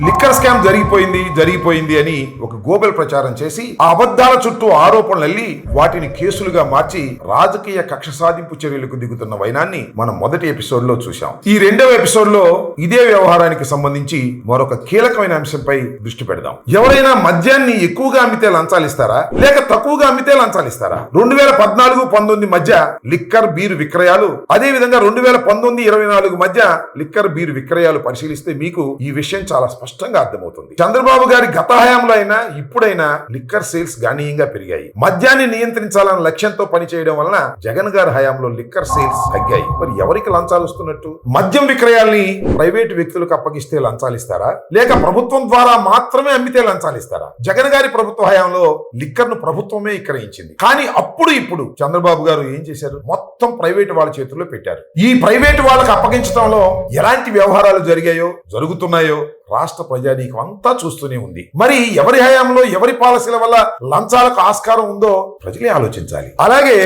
Liquor scam జరిగిపోయింది అని ఒక గోబెల్ ప్రచారం చేసి ఆ అబద్ధాల చుట్టూ ఆరోపణలు అల్లి వాటిని కేసులుగా మార్చి రాజకీయ కక్ష సాధింపు చర్యలకు దిగుతున్న వైనాన్ని మనం మొదటి ఎపిసోడ్ లో చూశాం. ఈ రెండవ ఎపిసోడ్ లో ఇదే వ్యవహారానికి సంబంధించి మరొక కీలకమైన అంశంపై దృష్టి పెడదాం. ఎవరైనా మద్యాన్ని ఎక్కువగా అమ్మితే లంచాలిస్తారా లేక తక్కువగా అమ్మితే లంచాలిస్తారా? 2014-19 మధ్య లిక్కర్ బీరు విక్రయాలు, అదే విధంగా 2019-24 మధ్య లిక్కర్ బీరు విక్రయాలు పరిశీలిస్తే మీకు ఈ విషయం చాలా స్పష్టంగా అర్థమవుతుంది. చంద్రబాబు గారి గత హయాంలో అయినా ఇప్పుడైనా లిక్కర్ సేల్స్ గణనీయంగా పెరిగాయి. మద్యాన్ని నియంత్రించాలన్న లక్ష్యంతో పనిచేయడం వలన జగన్ గారి హయాంలో లిక్కర్ సేల్స్ తగ్గాయి. మరి ఎవరికి లంచాలు వస్తున్నట్టు? మద్యం విక్రయాల్ని ప్రైవేటు వ్యక్తులకు అప్పగిస్తే లంచాలిస్తారా లేక ప్రభుత్వం ద్వారా మాత్రమే అమ్మితే లంచాలిస్తారా? జగన్ గారి ప్రభుత్వ హయాంలో లిక్కర్ ను ప్రభుత్వమే విక్రయించింది. కానీ ఇప్పుడు చంద్రబాబు గారు ఏం చేశారు? మొత్తం ప్రైవేటు వాళ్ళ చేతుల్లో పెట్టారు. ఈ ప్రైవేటు వాళ్ళకి అప్పగించడంలో ఎలాంటి వ్యవహారాలు జరిగాయో జరుగుతున్నాయో రాష్ట్ర ప్రజానీకం అంతా చూస్తూనే ఉంది. మరి ఎవరి హయాంలో ఎవరి పాలసీల వల్ల లంచాలకు ఆస్కారం ఉందో ప్రజలే ఆలోచించాలి. అలాగే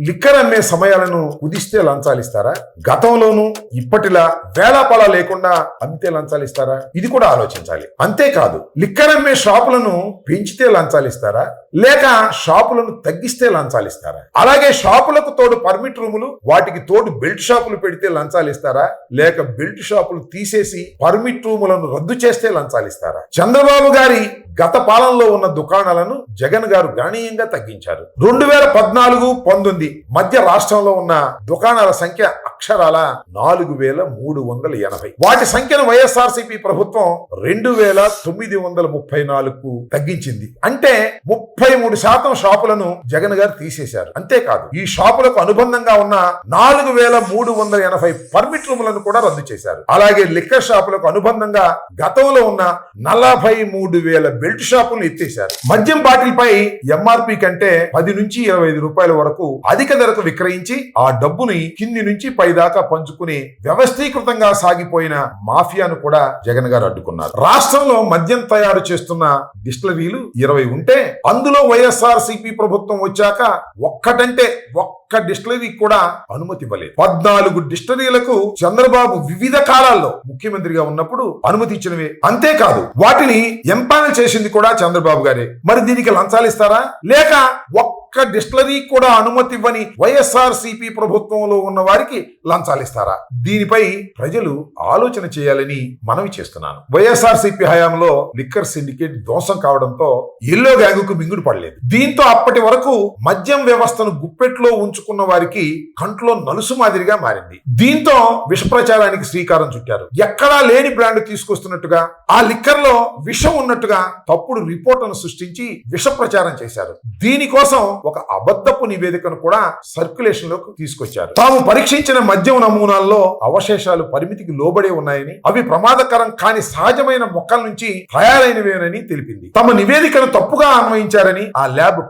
లిక్కర్ అమ్మే సమయాలను కుదిస్తే లంచాలిస్తారా? గతంలోనూ ఇప్పటిలా వేలాపాలా లేకుండా అమ్మితే లంచాలిస్తారా? ఇది కూడా ఆలోచించాలి. అంతేకాదు లిక్కర్ అమ్మే షాపులను పెంచితే లంచాలిస్తారా లేక షాపులను తగ్గిస్తే లంచాలిస్తారా? అలాగే షాపులకు తోడు పర్మిట్ రూములు, వాటికి తోడు బెల్ట్ షాపులు పెడితే లంచాలిస్తారా లేక బెల్ట్ షాపులు తీసేసి పర్మిట్ రూములను రద్దు చేస్తే లంచాలిస్తారా? చంద్రబాబు గారి గత పాలనలో ఉన్న దుకాణాలను జగన్ గారు గణనీయంగా తగ్గించారు. 2014-19 మధ్య రాష్ట్రంలో ఉన్న దుకాణాల సంఖ్య అక్షరాల 4380. వాటి సంఖ్యను వైఎస్ఆర్సీపీ ప్రభుత్వం 2934కు తగ్గించింది. అంటే 33% షాపులను జగన్ గారు తీసేశారు. అంతేకాదు ఈ షాపులకు అనుబంధంగా ఉన్న 4380 పర్మిట్ రూములను కూడా రద్దు చేశారు. అలాగే లిక్కర్ షాపులకు అనుబంధంగా గతంలో ఉన్న 43,000 బెల్ట్ షాపులను ఎత్తేశారు. మద్యం బాటిల్ పై ఎంఆర్పి కంటే 10 నుంచి 25 రూపాయల వరకు అధిక ధరకు విక్రయించి ఆ డబ్బుని కింది నుంచి పై దాకా పంచుకుని వ్యవస్థీకృతంగా సాగిపోయిన మాఫియాను కూడా జగన్ గారు అడ్డుకున్నారు. రాష్ట్రంలో మద్యం తయారు చేస్తున్న డిస్టిలరీలు 20 ఉంటే అందులో వైఎస్ఆర్సీపీ ప్రభుత్వం వచ్చాక ఒక్క డిస్టిలరీ కూడా అనుమతి ఇవ్వలేదు. 14 డిస్టిలరీలకు చంద్రబాబు వివిధ కాలాల్లో ముఖ్యమంత్రిగా ఉన్నప్పుడు అనుమతి ఇచ్చినవే. అంతేకాదు వాటిని ఎంపానల్ చేసింది కూడా చంద్రబాబు గారే. మరి దీనికి లంచాలిస్తారా లేక ఒక్క డిస్టిలరీ కూడా అనుమతి ఇవ్వని వైఎస్ఆర్సీపీ ప్రభుత్వంలో ఉన్న వారికి లంచాలిస్తారా? దీనిపై ప్రజలు ఆలోచన చేయాలని మనవి చేస్తున్నాను. వైఎస్ఆర్సీపీ హయాంలో లిక్కర్ సిండికేట్ ధ్వంసం కావడంతో ఎల్లో గ్యాంగుకు మింగుడు పడలేదు. దీంతో అప్పటి వరకు మద్యం వ్యవస్థను గుప్పెట్లో ఉంచుకున్న వారికి కంట్లో నలుసు మాదిరిగా మారింది. దీంతో విష ప్రచారానికి శ్రీకారం చుట్టారు. ఎక్కడా లేని బ్రాండ్ తీసుకొస్తున్నట్టుగా, ఆ లిక్కర్ లో విషం ఉన్నట్టుగా తప్పుడు రిపోర్టును సృష్టించి విష ప్రచారం చేశారు. దీనికోసం ఒక అబద్ధపు నివేదికను కూడా సర్క్యులేషన్ లోకి తీసుకొచ్చారు. తాము పరీక్షించిన మద్యం నమూనాల్లో అవశేషాలు పరిమితికి లోబడే ఉన్నాయని, అవి ప్రమాదకరం కాని సహజమైన మొక్కల నుంచి తయారైనవేనని తెలిపింది. తమ నివేదికను తప్పుగా అన్వయించారని ఆ ల్యాబ్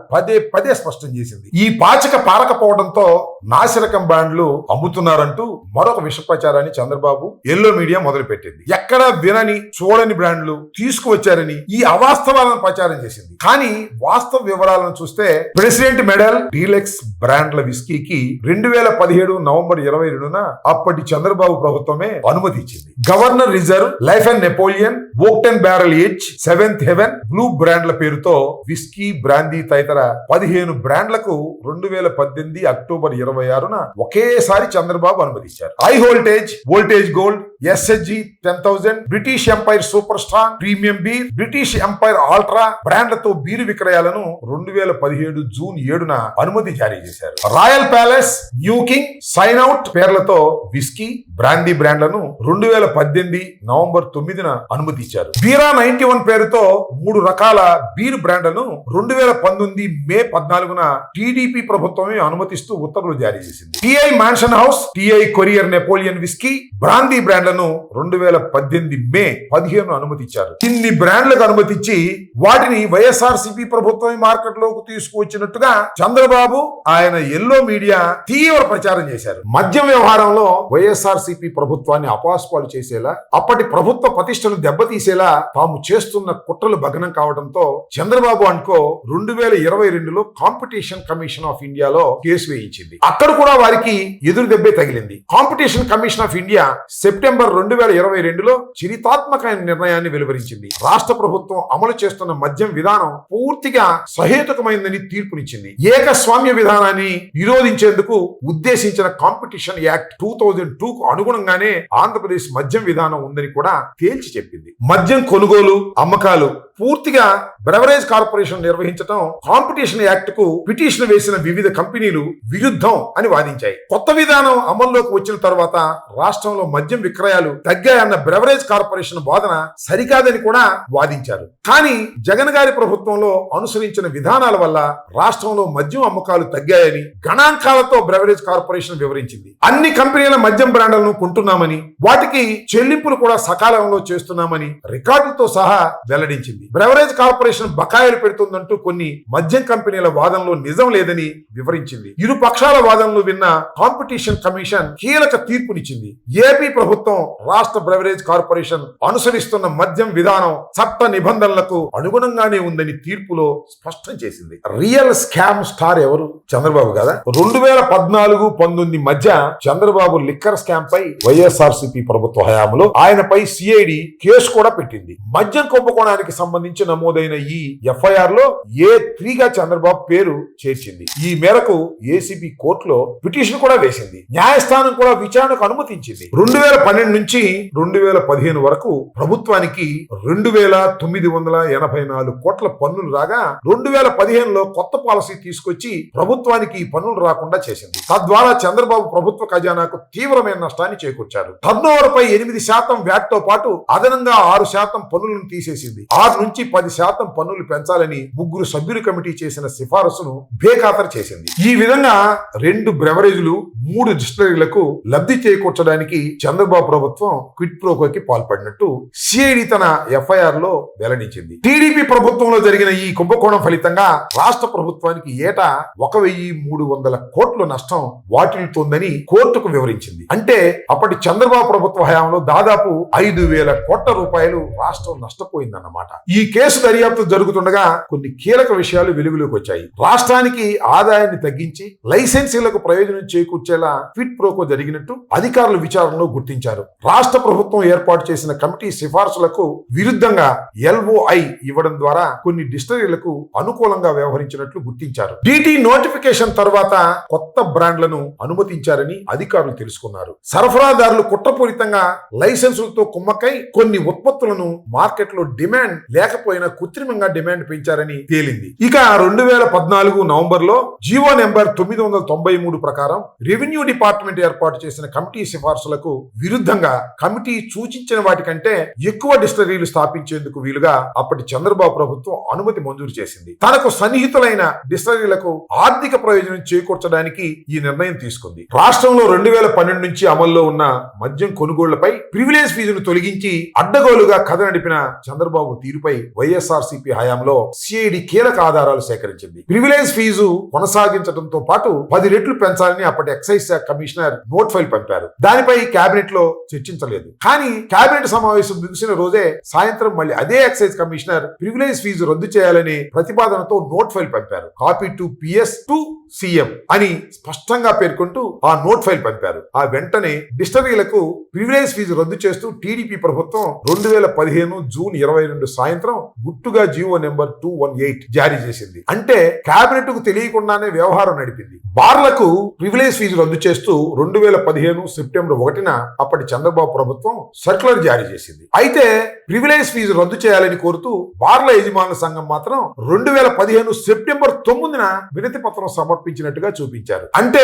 పదే స్పష్టం చేసింది. ఈ పాచిక పారకపోవడంతో నాసిరకం బ్రాండ్లు అమ్ముతున్నారంటూ మరొక విష ప్రచారాన్ని చంద్రబాబు ఎల్లో మీడియా మొదలుపెట్టింది. ఎక్కడా వినని చూడని బ్రాండ్లు తీసుకువచ్చారని ఈ అవాస్తవాలను ప్రచారం చేసింది. కానీ వాస్తవ వివరాలను చూస్తే ప్రెసిడెంట్ మెడల్ డీలక్స్ బ్రాండ్ల విస్కీకి 2017 నవంబర్ 22న అప్పటి చంద్రబాబు ప్రభుత్వమే అనుమతి ఇచ్చింది. Governor reserve, life and Napoleon, octane barrel age, seventh heaven, blue బ్రాండ్ల పేరుతో విస్కీ, బ్రాందీ తదితర 15 బ్రాండ్లకు 2018 అక్టోబర్ 26న ఒకేసారి చంద్రబాబు అనుమతించారు. High voltage gold, SHG 10,000, British Empire super strong, premium beer, British Empire ultra బ్రాండ్లతో బీరు విక్రయాలను 2017 జూన్ 7న అనుమతి జారీ చేశారు. Royal palace, new king, sign out పేర్లతో విస్కీ, బ్రాందీ బ్రాండ్లను 2018 నవంబర్ 9న అనుమతి ఇచ్చారు. బీరా 91 పేరుతో 3 రకాల బీర్ బ్రాండ్లను 2019 మే 14న టీడీపీ ప్రభుత్వమే అనుమతిస్తూ ఉత్తర్వులు జారీ చేసింది. TI mansion house, TI courier Napoleon whisky, brandy బ్రాండ్లను 2018 మే 15న అనుమతి ఇచ్చారు. ఇన్ని బ్రాండ్లకు అనుమతి ఇచ్చి వాటిని వైఎస్ఆర్సీపీ ప్రభుత్వమే మార్కెట్ లోకి తీసుకువచ్చినట్టుగా చంద్రబాబు, ఆయన ఎల్లో మీడియా తీవ్ర ప్రచారం చేశారు. మద్యం వ్యవహారంలో వైఎస్ఆర్సీపీ ప్రభుత్వాన్ని అపవాస్పాలు చేసేలా, అప్పటి ప్రభుత్వ ప్రతిష్టను దెబ్బతీసేలా తాము చేస్తున్న కుట్రలు భగ్నం కావడంతో చంద్రబాబు అనుకో 2022లో కాంపిటీషన్ కమిషన్ ఆఫ్ ఇండియాలో కేసు వేయించింది. అక్కడ కూడా వారికి ఎదురు దెబ్బే తగిలింది. Competition commission of India September September 2022లో చరితాత్మకమైన నిర్ణయాన్ని వెలువరించింది. రాష్ట్ర ప్రభుత్వం అమలు చేస్తున్న మద్యం విధానం పూర్తిగా సహేతుకమైందని తీర్పునిచ్చింది. ఏకస్వామ్య విధానాన్ని నిరోధించేందుకు ఉద్దేశించిన కాంపిటీషన్ యాక్ట్ 2002కు అనుగుణంగానే ఆంధ్రప్రదేశ్ మద్యం విధానం ఉందని కూడా తేల్చి చెప్పింది. మద్యం కొనుగోలు, అమ్మకాలు పూర్తిగా బ్రెవరేజ్ కార్పొరేషన్ నిర్వహించడం కాంపిటీషన్ యాక్ట్ కు పిటిషన్ వేసిన వివిధ కంపెనీలు విరుద్ధం అని వాదించాయి. కొత్త విధానం అమల్లోకి వచ్చిన తర్వాత రాష్ట్రంలో మద్యం విక్రయాలు తగ్గాయన్న బ్రెవరేజ్ కార్పొరేషన్ వాదన సరికాదని కూడా వాదించారు. కానీ జగన్ గారి ప్రభుత్వంలో అనుసరించిన విధానాల వల్ల రాష్ట్రంలో మద్యం అమ్మకాలు తగ్గాయని గణాంకాలతో బ్రెవరేజ్ కార్పొరేషన్ వివరించింది. అన్ని కంపెనీల మద్యం బ్రాండ్లను కొంటున్నామని, వాటికి చెల్లింపులు కూడా సకాలంలో చేస్తున్నామని రికార్డులతో సహా వెల్లడించింది. బ్రెవరేజ్ కార్పొరేషన్ బకాయిలు పెడుతుందంటూ కొన్ని మద్యం కంపెనీల వాదనలో నిజం లేదని వివరించింది. ఇరు పక్షాల వాదనలు విన్న కాంపిటీషన్ కమిషన్ కీలక తీర్పునిచ్చింది. ఏపీ ప్రభుత్వం రాష్ట్ర బ్రెవరేజ్ కార్పొరేషన్ అనుసరిస్తున్న మద్యం విధానం చట్ట నిబంధనలకు అనుగుణంగానే ఉందని తీర్పులో స్పష్టం చేసింది. రియల్ స్కామ్ స్టార్ ఎవరు? చంద్రబాబు కదా. 2014-19 మధ్య చంద్రబాబు లిక్కర్ స్కామ్ పై వైఎస్ఆర్సీపీ ప్రభుత్వ హయాంలో ఆయనపై సిఐడి కేసు కూడా పెట్టింది. మద్యం కుంభకోణానికి సంబంధించి నమోదైన ఈ ఎఫ్ఐఆర్ లో A3గా చంద్రబాబు పేరు చేర్చింది. ఈ మేరకు ఏసీబీ కోర్టులో పిటిషన్ కూడా వేసింది. న్యాయస్థానం కూడా విచారణకు అనుమతించింది. 2012 నుంచి 2015 వరకు ప్రభుత్వానికి 2,984 కోట్ల పన్నులు రాగా 2015లో కొత్త పాలసీ తీసుకొచ్చి ప్రభుత్వానికి ఈ పన్నులు రాకుండా చేసింది. తద్వారా చంద్రబాబు ప్రభుత్వ ఖజానాకు తీవ్రమైన నష్టాన్ని చేకూర్చారు. టర్నోవర్ పై 8% వ్యాట్ తో పాటు అదనంగా 6% పన్నులను తీసేసింది. 6 నుంచి 10% పన్నులు పెంచాలని 3 సభ్యుల కమిటీ చేసిన సిఫారసును బేఖాతరు చేసింది. ఈ విధంగా 2 బ్రెవరేజ్లు 3 డిస్టిలరీలకు లబ్ధి చేకూర్చడానికి చంద్రబాబు ప్రభుత్వం క్విట్ ప్రోకోకి పాల్పడినట్టు సిఐడి తన ఎఫ్ఐఆర్ లో వెల్లడించింది. టీడీపీ ప్రభుత్వంలో జరిగిన ఈ కుంభకోణం ఫలితంగా రాష్ట్ర ప్రభుత్వానికి ఏటా 1,300 కోట్ల నష్టం వాటిల్లుతోందని కోర్టుకు వివరించింది. అంటే అప్పటి చంద్రబాబు ప్రభుత్వ హయాంలో దాదాపు 5,000 కోట్ల రూపాయలు రాష్ట్రం నష్టపోయిందన్నమాట. ఈ కేసు దర్యాప్తు జరుగుతుండగా కొన్ని కీలక విషయాలు వెలుగులోకి వచ్చాయి. రాష్ట్రానికి ఆదాయాన్ని తగ్గించి లైసెన్సీలకు ప్రయోజనం చేకూర్చేలా క్విట్ ప్రోకో జరిగినట్టు అధికారులు విచారణలో గుర్తించారు. రాష్ట్ర ప్రభుత్వం ఏర్పాటు చేసిన కమిటీ సిఫార్సులకు విరుద్ధంగా LOI ఇవ్వడం ద్వారా కొన్ని డిస్టిలరీలకు అనుకూలంగా వ్యవహరించినట్లు గుర్తించారు. DT నోటిఫికేషన్ తర్వాత కొత్త బ్రాండ్లను అనుమతించారని అధికారులు తెలుసుకున్నారు. సరఫరాదారులు కుట్రపూరితంగా లైసెన్సులతో కుమ్మక్కై కొన్ని ఉత్పత్తులను మార్కెట్ లో డిమాండ్ లేకపోయినా కృత్రిమంగా డిమాండ్ పెంచారని తేలింది. ఇక 2014 నవంబర్ లో జీవో నెంబర్ 993 ప్రకారం రెవెన్యూ డిపార్ట్మెంట్ ఏర్పాటు చేసిన కమిటీ సిఫార్సులకు విరుద్ధంగా కమిటీ సూచించిన వాటికంటే ఎక్కువ డిస్టిలరీలు స్థాపించేందుకు వీలుగా అప్పటి చంద్రబాబు ప్రభుత్వం అనుమతి మంజూరు చేసింది. తనకు సన్నిహితులైన డిస్టిలరీలకు ఆర్థిక ప్రయోజనం చేకూర్చడానికి ఈ నిర్ణయం తీసుకుంది. రాష్ట్రంలో 2012 నుంచి అమల్లో ఉన్న మద్యం కొనుగోళ్లపై ప్రివిలేజ్ ఫీజును తొలగించి అడ్డగోలుగా కథ నడిపిన చంద్రబాబు తీరుపై వైఎస్ఆర్సీపీ హయాంలో సిఐడి కీలక ఆధారాలు సేకరించింది. ప్రివిలేజ్ ఫీజు కొనసాగించడంతో పాటు 10 రెట్లు పెంచాలని అప్పటి ఎక్సైజ్ శాఖ కమిషనర్ నోట్ ఫైల్ పంపారు. దానిపై కేబినెట్ లో చర్చించలేదు. కానీ కేబినెట్ సమావేశం ముగిసిన రోజే సాయంత్రం మళ్ళీ అదే ఎక్సైజ్ కమిషనర్ ప్రివిలేజ్ ఫీజు రద్దు చేయాలని ప్రతిపాదనతో నోట్ ఫైల్ పంపారు. Copy to PS to CM అని స్పష్టంగా పేర్కొంటూ ఆ నోట్ ఫైల్ పంపారు. ఆ వెంటనే డిస్టిలరీలకు ప్రివిలేజ్ ఫీజు రద్దు చేస్తూ టీడీపీ ప్రభుత్వం 2015 జూన్ 22 సాయంత్రం గుట్టుగా జీవో నెంబర్ 218 జారీ చేసింది. అంటే కేబినెట్ కు తెలియకుండానే వ్యవహారం నడిపింది. బార్లకు ప్రివిలేజ్ ఫీజు రద్దు చేస్తూ 2015 సెప్టెంబర్ 1న అప్పటి చంద్రబాబు ప్రభుత్వం సర్క్యులర్ జారీ చేసింది. అయితే ప్రివిలేజ్ ఫీజు రద్దు చేయాలని కోరుతూ బార్ల యజమానుల సంఘం మాత్రం 2015 సెప్టెంబర్ 9న వినతి పత్రం సమర్పించినట్టుగా చూపించారు. అంటే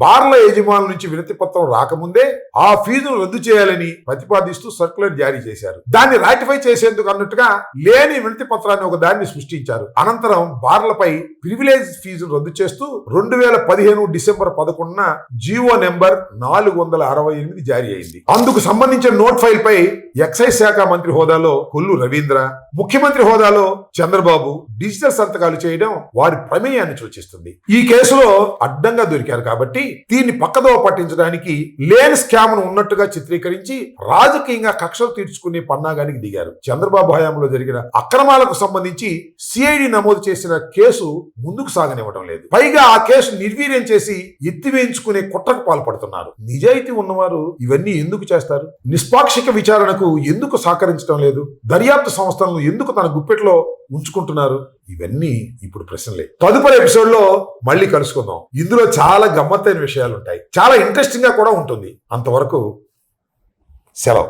బార్ల యజమానుల నుంచి వినతి పత్రం రాకముందే ఆ ఫీజును రద్దు చేయాలని ప్రతిపాదిస్తూ సర్క్యులర్ జారీ చేశారు. దాన్ని రాటిఫై చేసేందుకు అన్నట్టుగా లేని వినతి పత్రాన్ని ఒక దాన్ని సృష్టించారు. అనంతరం బార్లపై ప్రివిలేజ్ ఫీజును రద్దు చేస్తూ 2015 డిసెంబర్ 11న జీవో నెంబర్ 468 జారీ అయింది. అందుకు సంబంధించిన నోట్ ఫైల్ పై ఎక్సైజ్ శాఖ మంత్రి హోదాలో కొల్లు రవీంద్ర, ముఖ్యమంత్రి హోదాలో చంద్రబాబు డిజిటల్ సంతకాలు చేయడం వారి ప్రమేయాన్ని సూచిస్తుంది. ఈ కేసులో అడ్డంగా దొరికారు కాబట్టి దీన్ని పక్కదోవ పట్టించడానికి లేని స్కామ్ ను ఉన్నట్టుగా చిత్రీకరించి రాజకీయంగా కక్షలు తీర్చుకునే పన్నాగానికి దిగారు. చంద్రబాబు హయాంలో జరిగిన అక్రమాలకు సంబంధించి సిఐడి నమోదు చేసిన కేసు ముందుకు సాగనివ్వడం లేదు. పైగా ఆ కేసు నిర్వీర్యం చేసి ఎత్తివేయించుకునే కుట్రకు పాల్పడుతున్నారు. నిజాయితీ ఉన్నవారు ఇవన్నీ ఎందుకు చేస్తారు? నిష్పాక్షిక విచారణకు ఎందుకు సహకరించడం లేదు? దర్యాప్తు సంస్థలను ఎందుకు తన గుప్పెట్లో ఉంచుకుంటున్నారు? ఇవన్నీ ఇప్పుడు ప్రశ్నలే. తదుపరి ఎపిసోడ్ లో మళ్ళీ కలుసుకుందాం. ఇందులో చాలా గమ్మత్తైన విషయాలు ఉంటాయి, చాలా ఇంట్రెస్టింగ్ గా కూడా ఉంటుంది. అంతవరకు సెలవు.